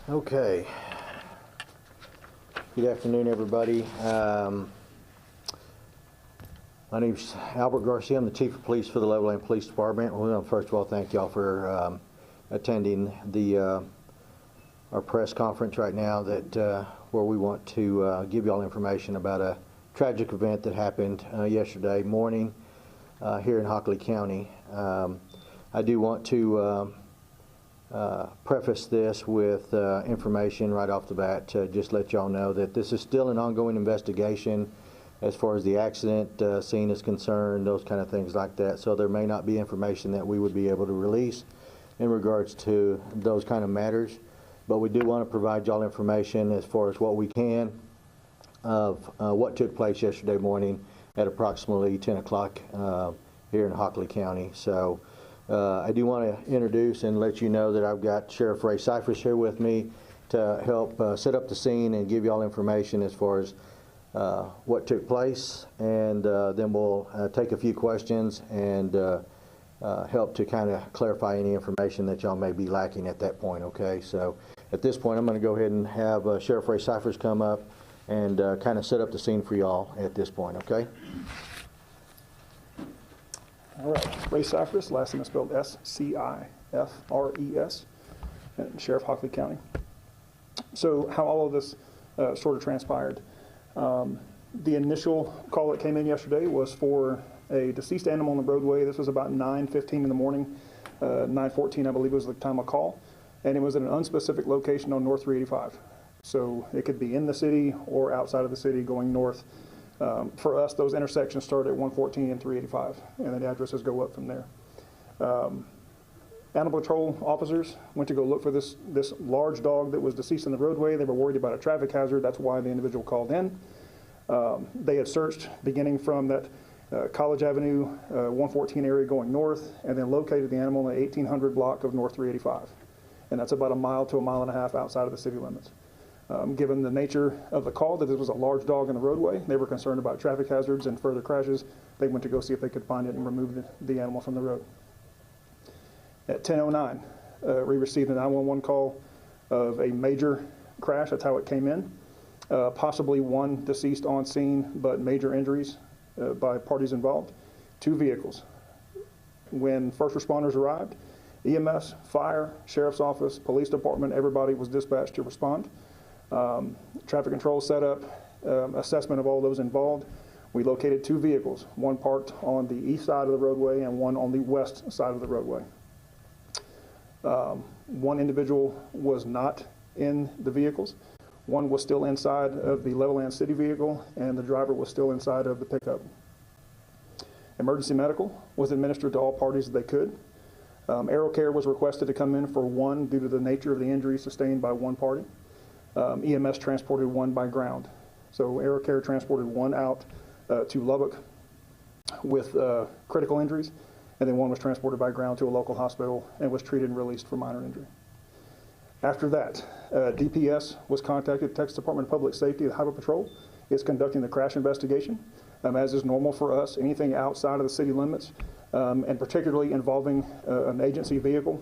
Okay. Good afternoon, everybody. My name is Albert Garcia. I'm the Chief of Police for the Levelland Police Department. Well, first of all, thank y'all for attending our press conference right now where we want to give y'all information about a tragic event that happened yesterday morning here in Hockley County. I do want to preface this with information right off the bat to just let y'all know that this is still an ongoing investigation as far as the accident scene is concerned, those kind of things like that. So there may not be information that we would be able to release in regards to those kind of matters, but we do want to provide y'all information as far as what we can of what took place yesterday morning at approximately 10 o'clock here in Hockley County. So I do want to introduce and let you know that I've got Sheriff Ray Cyphers here with me to help set up the scene and give y'all information as far as what took place, and then we'll take a few questions and help to kind of clarify any information that y'all may be lacking at that point. Okay, so at this point I'm going to go ahead and have Sheriff Ray Cyphers come up and kind of set up the scene for y'all at this point. Okay. All right, Ray Cyphers, last name is spelled S-C-I-F-R-E-S, and Sheriff Hockley County. So how all of this sort of transpired. The initial call that came in yesterday was for a deceased animal on the roadway. This was about 9:15 in the morning, 9:14 I believe was the time of call, and it was at an unspecific location on North 385. So it could be in the city or outside of the city going north. For us, those intersections start at 114 and 385, and the addresses go up from there. Animal Patrol officers went to go look for this large dog that was deceased in the roadway. They were worried about a traffic hazard. That's why the individual called in. They had searched beginning from that College Avenue 114 area going north, and then located the animal in the 1800 block of North 385. And that's about a mile to a mile and a half outside of the city limits. Given the nature of the call, that this was a large dog in the roadway, they were concerned about traffic hazards and further crashes. They went to go see if they could find it and remove the animal from the road. At 10:09, we received a 911 call of a major crash. That's how it came in. Possibly one deceased on scene, but major injuries by parties involved. 2 vehicles. When first responders arrived, EMS, fire, sheriff's office, police department, everybody was dispatched to respond. Traffic control set up, assessment of all those involved. We located 2 vehicles, one parked on the east side of the roadway and one on the west side of the roadway. One individual was not in the vehicles. One was still inside of the Levelland city vehicle, and the driver was still inside of the pickup. Emergency medical was administered to all parties that they could. Aero care was requested to come in for one due to the nature of the injury sustained by one party. EMS transported one by ground. So Aero care transported one out to Lubbock with critical injuries, and then one was transported by ground to a local hospital and was treated and released for minor injury. After that, DPS was contacted. Texas Department of Public Safety, the Highway Patrol, is conducting the crash investigation. As is normal for us, anything outside of the city limits, and particularly involving an agency vehicle,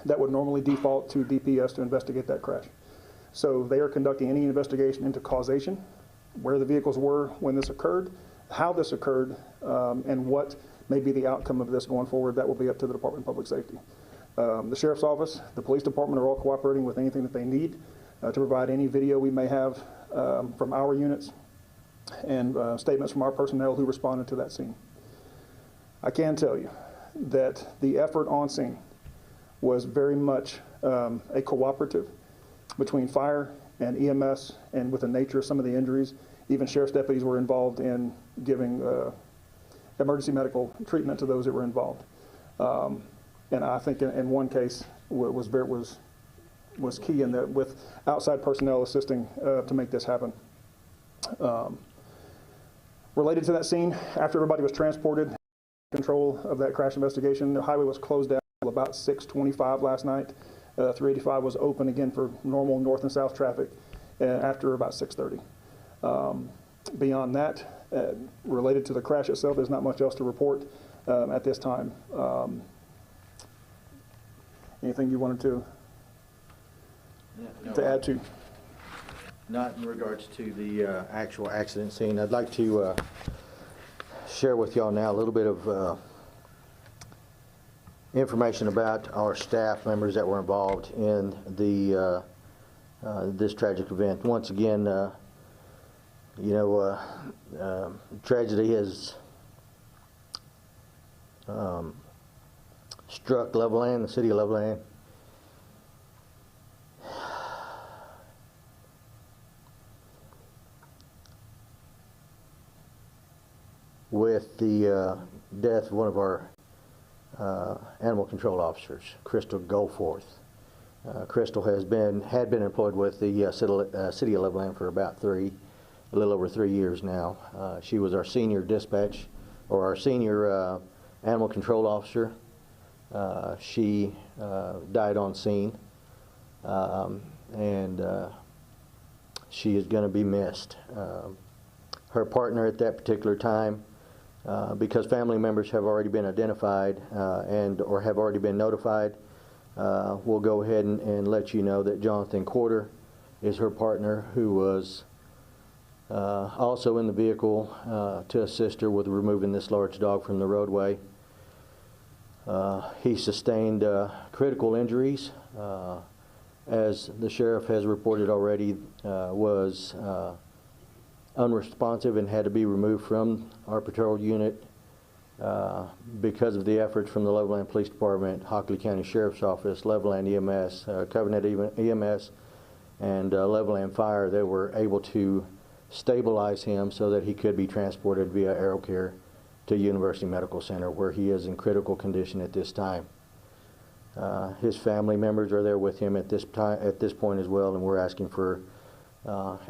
that would normally default to DPS to investigate that crash. So they are conducting any investigation into causation, where the vehicles were when this occurred, how this occurred, and what may be the outcome of this going forward. That will be up to the Department of Public Safety. The Sheriff's Office, the Police Department are all cooperating with anything that they need to provide any video we may have from our units and statements from our personnel who responded to that scene. I can tell you that the effort on scene was very much a cooperative between fire and EMS, and with the nature of some of the injuries, even sheriff's deputies were involved in giving emergency medical treatment to those that were involved. And I think in one case was key in that, with outside personnel assisting to make this happen. Related to that scene, after everybody was transported, control of that crash investigation, the highway was closed down about 6:25 last night. 385 was open again for normal north and south traffic after about 6:30. Beyond that, related to the crash itself, there's not much else to report at this time. Anything you wanted to to add to. Not in regards to the actual accident scene. I'd like to share with y'all now a little bit of information about our staff members that were involved in the this tragic event. Once again, tragedy has struck Levelland, the city of Levelland. With the death of one of our animal control officers, Crystal Goforth. Crystal had been employed with the city of Levelland for about a little over 3 years now. She was our senior dispatch, or our senior animal control officer. She died on scene, and she is going to be missed. Her partner at that particular time, because family members have already been identified or have already been notified, we'll go ahead and let you know that Jonathan Quarter is her partner, who was also in the vehicle to assist her with removing this large dog from the roadway. He sustained critical injuries, as the sheriff has reported already, was unresponsive and had to be removed from our patrol unit because of the efforts from the Levelland Police Department, Hockley County Sheriff's Office, Levelland EMS, Covenant EMS, and Levelland Fire. They were able to stabilize him so that he could be transported via AeroCare to University Medical Center, where he is in critical condition at this time. His family members are there with him at this point as well, and we're asking for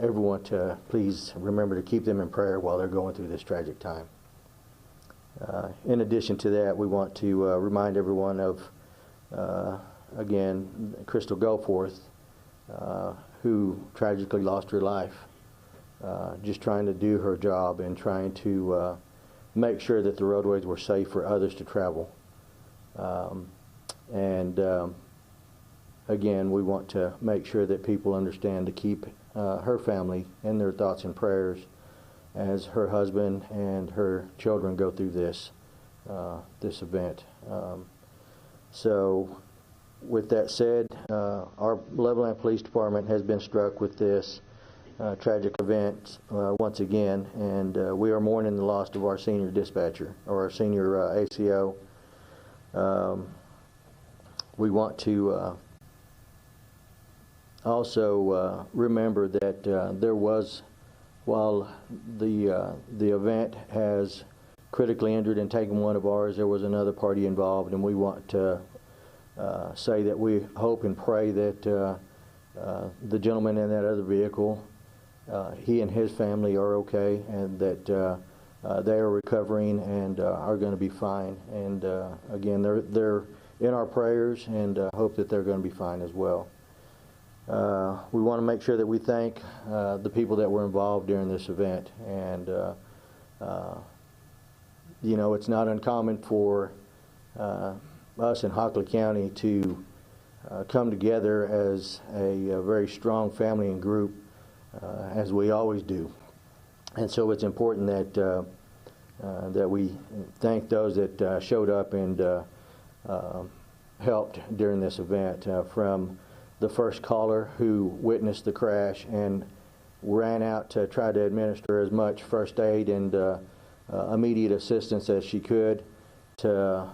everyone to please remember to keep them in prayer while they're going through this tragic time. In addition to that, we want to remind everyone of, again, Crystal Goforth, who tragically lost her life just trying to do her job and trying to make sure that the roadways were safe for others to travel. Again, we want to make sure that people understand to keep her family in their thoughts and prayers as her husband and her children go through this event. So with that said, our Levelland Police Department has been struck with this tragic event once again, and we are mourning the loss of our senior dispatcher, or our senior ACO. We want to also remember that there was, while the event has critically injured and taken one of ours, there was another party involved, and we want to say that we hope and pray that the gentleman in that other vehicle, he and his family are okay, and that they are recovering and are going to be fine. And again, they're in our prayers, and hope that they're going to be fine as well. We want to make sure that we thank the people that were involved during this event. And you know, it's not uncommon for us in Hockley County to come together as a very strong family and group, as we always do. And so it's important that that we thank those that showed up and helped during this event, from the first caller who witnessed the crash and ran out to try to administer as much first aid and immediate assistance as she could, to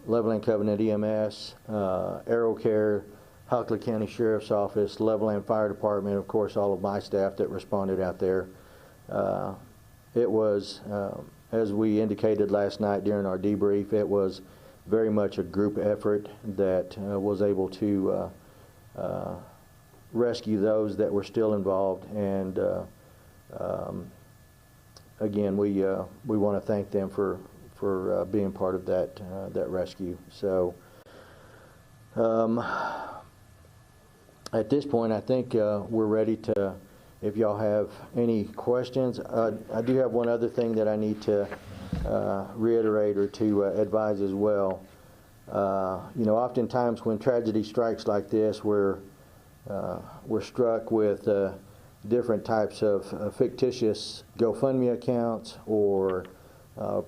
Levelland Covenant EMS, AeroCare, Hockley County Sheriff's Office, Levelland Fire Department, of course all of my staff that responded out there. It was, as we indicated last night during our debrief, it was very much a group effort that was able to rescue those that were still involved. And again, we want to thank them for being part of that that rescue. So at this point, I think we're ready to, if y'all have any questions. I do have one other thing that I need to reiterate or to advise as well. You know, oftentimes when tragedy strikes like this, where we're struck with different types of fictitious GoFundMe accounts or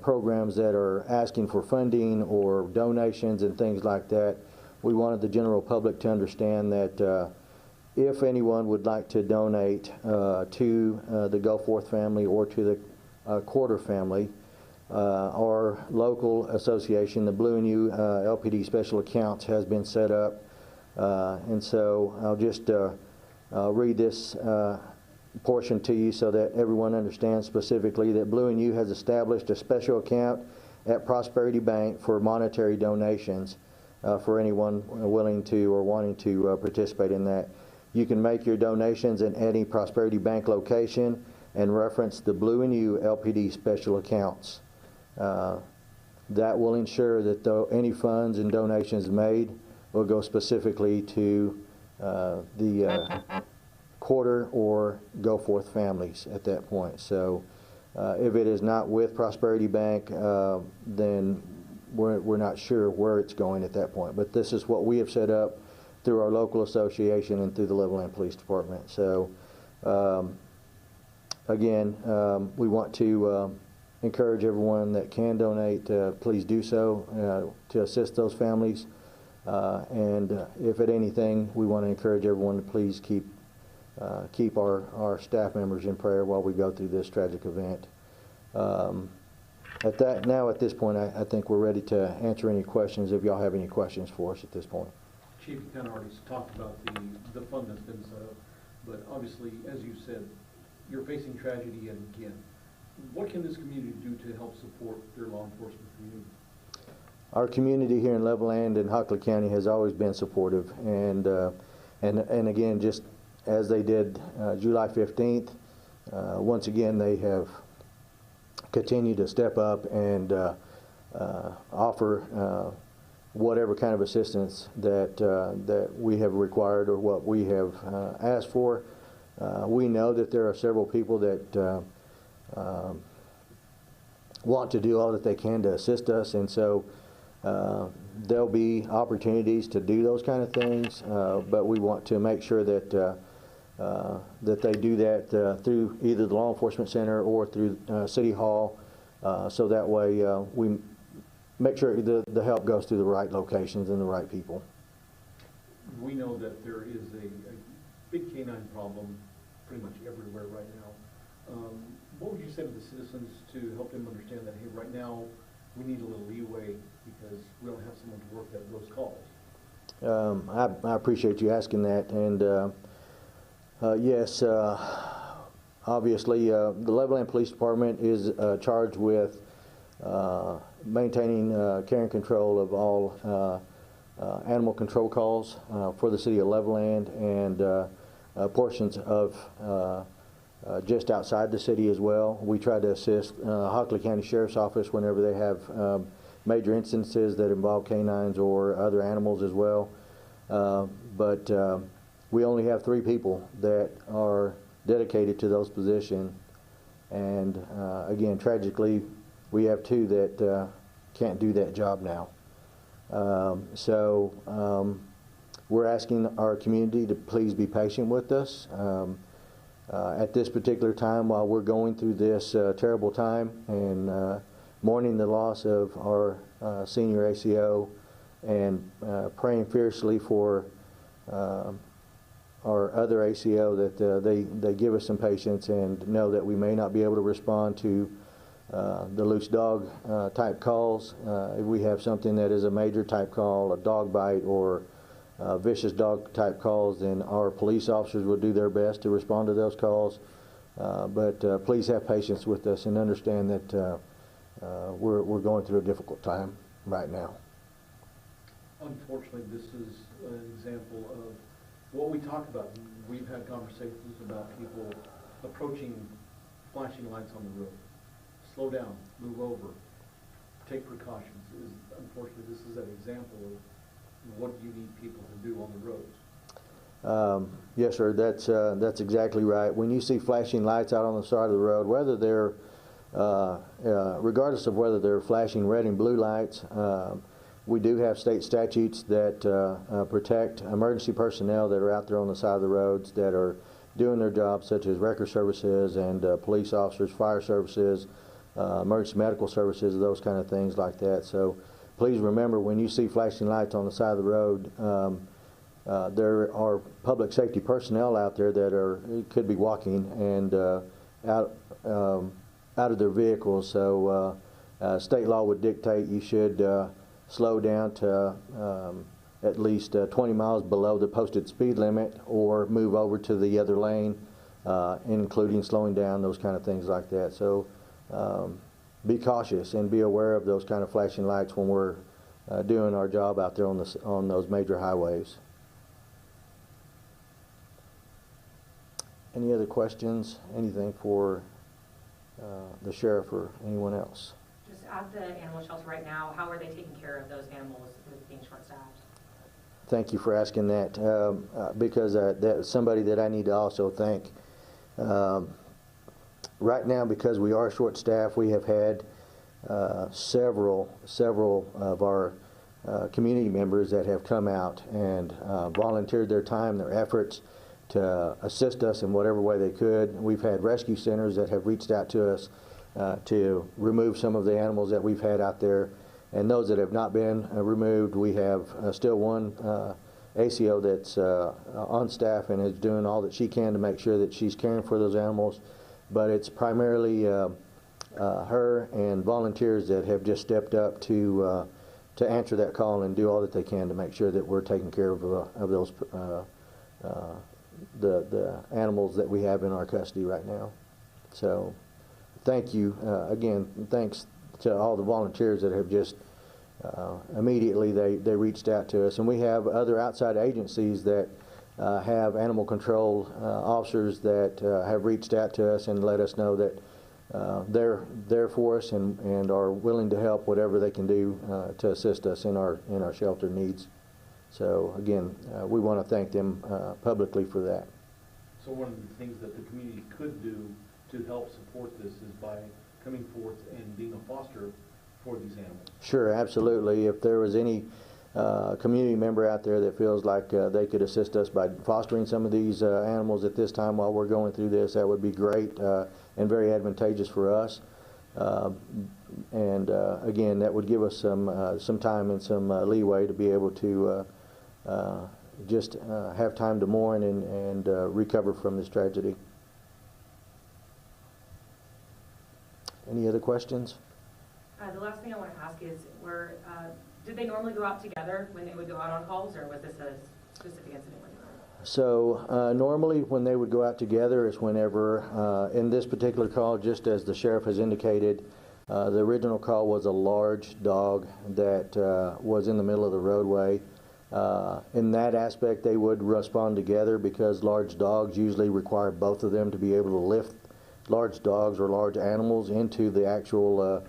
programs that are asking for funding or donations and things like that. We wanted the general public to understand that if anyone would like to donate to the Goforth family or to the Quarter family, our local association, the Blue and U LPD Special Accounts, has been set up. And so I'll just read this portion to you so that everyone understands specifically that Blue and U has established a special account at Prosperity Bank for monetary donations for anyone willing to or wanting to participate in that. You can make your donations in any Prosperity Bank location and reference the Blue and U LPD Special Accounts. That will ensure that any funds and donations made will go specifically to the Quarter or Goforth families at that point. So if it is not with Prosperity Bank, then we're not sure where it's going at that point. But this is what we have set up through our local association and through the Levelland Police Department. So again, we want to encourage everyone that can donate, please do so to assist those families. And if at anything, we want to encourage everyone to please keep our staff members in prayer while we go through this tragic event. At this point, I think we're ready to answer any questions if y'all have any questions for us at this point. Chief, you kind of already talked about the fund that's been set up, but obviously, as you said, you're facing tragedy yet again. What can this community do to help support their law enforcement community? Our community here in Levelland and Hockley County has always been supportive, and again, just as they did July 15th, once again they have continued to step up and offer whatever kind of assistance that we have required or what we have asked for. We know that there are several people that want to do all that they can to assist us, and so there'll be opportunities to do those kind of things, but we want to make sure that that they do that through either the law enforcement center or through City Hall, so that way we make sure the help goes to the right locations and the right people. We know that there is a big canine problem pretty much everywhere right now. What would you say to the citizens to help them understand that, hey, right now we need a little leeway because we don't have someone to work those calls? I appreciate you asking that, and yes, obviously the Levelland Police Department is charged with maintaining care and control of all animal control calls for the city of Levelland and portions of just outside the city as well. We try to assist Hockley County Sheriff's Office whenever they have major instances that involve canines or other animals as well. But we only have 3 people that are dedicated to those positions, and again, tragically, we have 2 that can't do that job now. We're asking our community to please be patient with us. At this particular time, while we're going through this terrible time and mourning the loss of our senior ACO and praying fiercely for our other ACO that they give us some patience and know that we may not be able to respond to the loose dog type calls. If we have something that is a major type call, a dog bite or vicious dog type calls, then our police officers will do their best to respond to those calls. But please have patience with us and understand that we're going through a difficult time right now. Unfortunately, this is an example of what we talk about. We've had conversations about people approaching flashing lights on the road. Slow down, move over, take precautions. Unfortunately, this is an example of what you need people to do on the roads. Yes, sir. That's exactly right. When you see flashing lights out on the side of the road, whether they're regardless of whether they're flashing red and blue lights, We do have state statutes that protect emergency personnel that are out there on the side of the roads that are doing their jobs, such as record services and police officers, fire services, emergency medical services, those kind of things like that. So please remember, when you see flashing lights on the side of the road, there are public safety personnel out there that could be walking and out of their vehicles. So state law would dictate you should slow down to at least 20 miles below the posted speed limit, or move over to the other lane, including slowing down, those kind of things like that. So be cautious and be aware of those kind of flashing lights when we're doing our job out there on those major highways. Any other questions? Anything for the sheriff or anyone else? Just at the animal shelter right now, how are they taking care of those animals with being short-staffed? Thank you for asking that, because that's somebody that I need to also thank. Right now, because we are short-staffed, we have had several of our community members that have come out and volunteered their time, their efforts to assist us in whatever way they could. We've had rescue centers that have reached out to us to remove some of the animals that we've had out there. And those that have not been removed, we have still one ACO that's on staff and is doing all that she can to make sure that she's caring for those animals. But it's primarily her and volunteers that have just stepped up to answer that call and do all that they can to make sure that we're taking care of those the animals that we have in our custody right now. So thank you again. Thanks to all the volunteers that have just immediately they reached out to us. And we have other outside agencies that have animal control officers that have reached out to us and let us know that they're there for us and are willing to help whatever they can do to assist us in our shelter needs. So again, we want to thank them publicly for that. So one of the things that the community could do to help support this is by coming forth and being a foster for these animals. Sure, absolutely. If there was any community member out there that feels like they could assist us by fostering some of these animals at this time while we're going through this, that would be great and very advantageous for us. And again, that would give us some time and some leeway to be able to just have time to mourn and recover from this tragedy. Any other questions? The last thing I want to ask is, did they normally go out together when they would go out on calls, or was this a specific incident? So normally when they would go out together is whenever, in this particular call, just as the sheriff has indicated, the original call was a large dog that was in the middle of the roadway. In that aspect, they would respond together because large dogs usually require both of them to be able to lift large dogs or large animals into the actual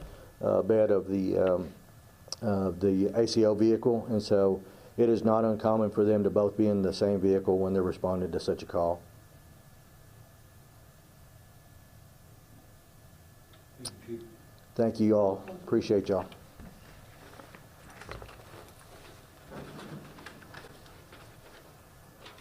bed of the ACO vehicle, and so it is not uncommon for them to both be in the same vehicle when they're responding to such a call. Thank you, Chief. Thank you all. Appreciate y'all.